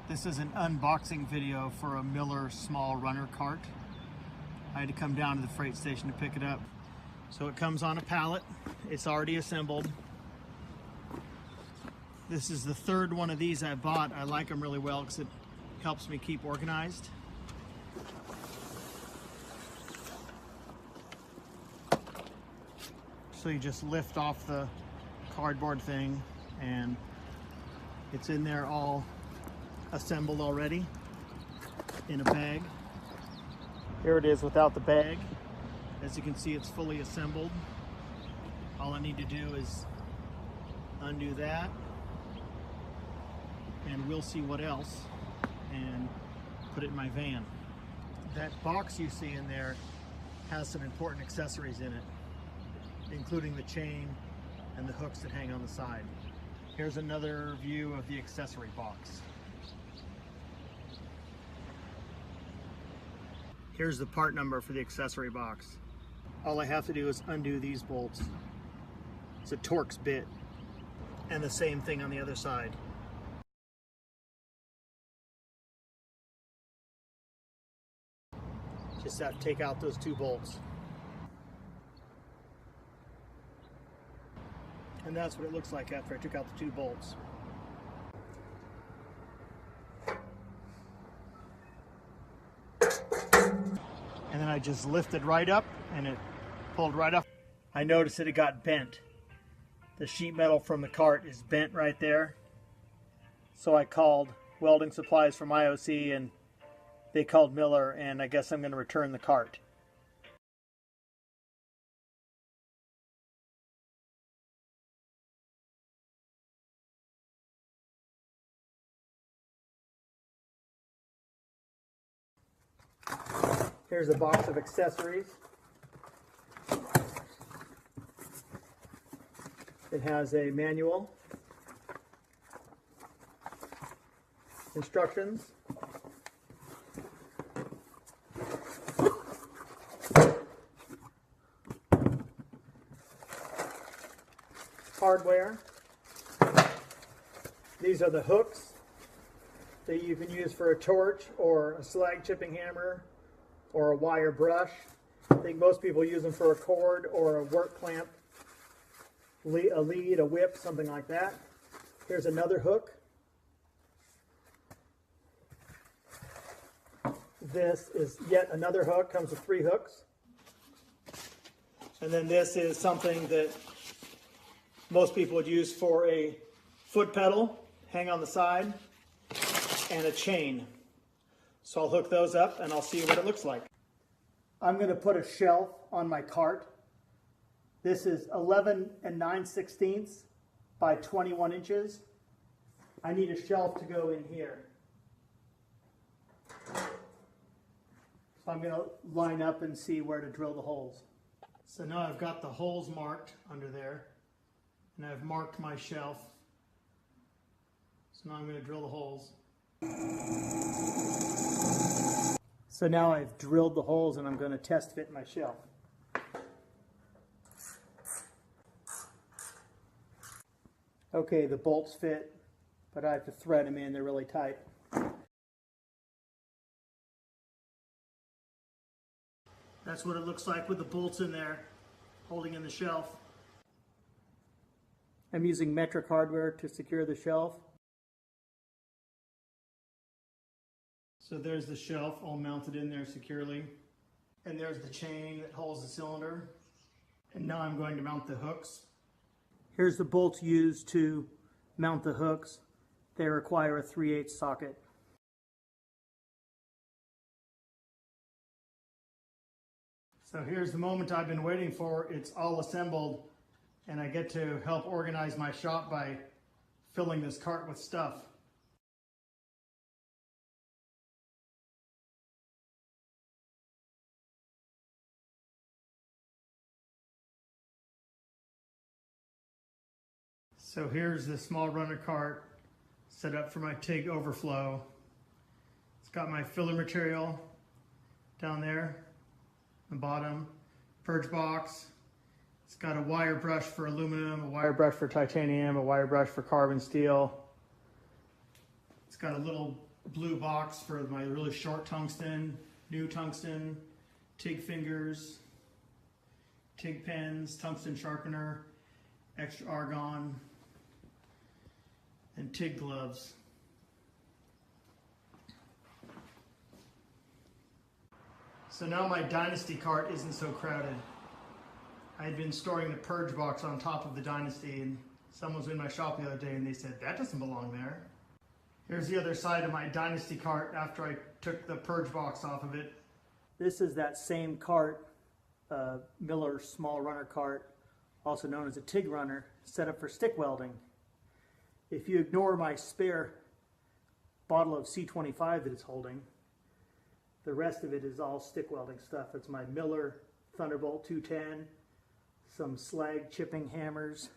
This is an unboxing video for a Miller small runner cart. I had to come down to the freight station to pick it up. So it comes on a pallet. It's already assembled. This is the third one of these I bought. I like them really well because it helps me keep organized. So you just lift off the cardboard thing and it's in there all assembled already in a bag. Here it is without the bag. As you can see, it's fully assembled. All I need to do is undo that and we'll see what else and put it in my van. That box you see in there has some important accessories in it, including the chain and the hooks that hang on the side. Here's another view of the accessory box. Here's the part number for the accessory box. All I have to do is undo these bolts. It's a Torx bit, and the same thing on the other side. Just have to take out those two bolts. And that's what it looks like after I took out the two bolts. And then I just lifted right up and it pulled right up. I noticed that it got bent. The sheet metal from the cart is bent right there. So I called Welding Supplies from IOC and they called Miller, and I guess I'm going to return the cart. Here's a box of accessories. It has a manual, instructions, hardware. These are the hooks that you can use for a torch or a slag chipping hammer or a wire brush. I think most people use them for a cord or a work clamp, a lead, a whip, something like that. Here's another hook. This is yet another hook, comes with 3 hooks. And then this is something that most people would use for a foot pedal, hang on the side, and a chain. So I'll hook those up and I'll see what it looks like. I'm going to put a shelf on my cart. This is 11 9/16 by 21 inches. I need a shelf to go in here. So I'm going to line up and see where to drill the holes. So now I've got the holes marked under there, and I've marked my shelf. So now I'm going to drill the holes. So now I've drilled the holes and I'm going to test fit my shelf. Okay, the bolts fit, but I have to thread them in, they're really tight. That's what it looks like with the bolts in there, holding in the shelf. I'm using metric hardware to secure the shelf. So there's the shelf all mounted in there securely. And there's the chain that holds the cylinder. And now I'm going to mount the hooks. Here's the bolts used to mount the hooks. They require a 3/8 socket. So here's the moment I've been waiting for. It's all assembled and I get to help organize my shop by filling this cart with stuff. So here's the small runner cart set up for my TIG overflow. It's got my filler material down there, the bottom, purge box. It's got a wire brush for aluminum, a wire brush for titanium, a wire brush for carbon steel. It's got a little blue box for my really short tungsten, new tungsten, TIG fingers, TIG pens, tungsten sharpener, extra argon, and TIG gloves. So now my Dynasty cart isn't so crowded. I had been storing the purge box on top of the Dynasty, and someone was in my shop the other day and they said, that doesn't belong there. Here's the other side of my Dynasty cart after I took the purge box off of it. This is that same cart, Miller small runner cart, also known as a TIG runner, set up for stick welding. If you ignore my spare bottle of C25 that it's holding, the rest of it is all stick welding stuff. It's my Miller Thunderbolt 210, some slag chipping hammers.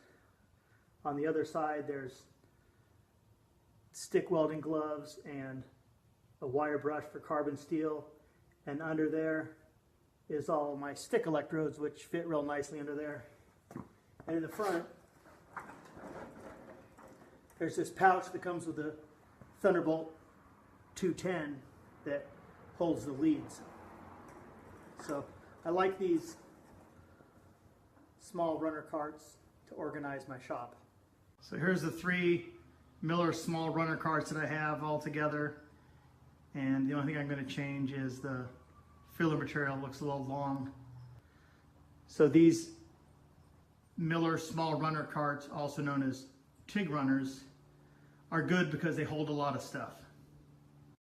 On the other side there's stick welding gloves and a wire brush for carbon steel, and under there is all my stick electrodes, which fit real nicely under there. And in the front there's this pouch that comes with the Thunderbolt 210 that holds the leads. So I like these small runner carts to organize my shop. So here's the 3 Miller small runner carts that I have all together, and the only thing I'm going to change is the filler material. It looks a little long. So these Miller small runner carts, also known as TIG runners, are good because they hold a lot of stuff.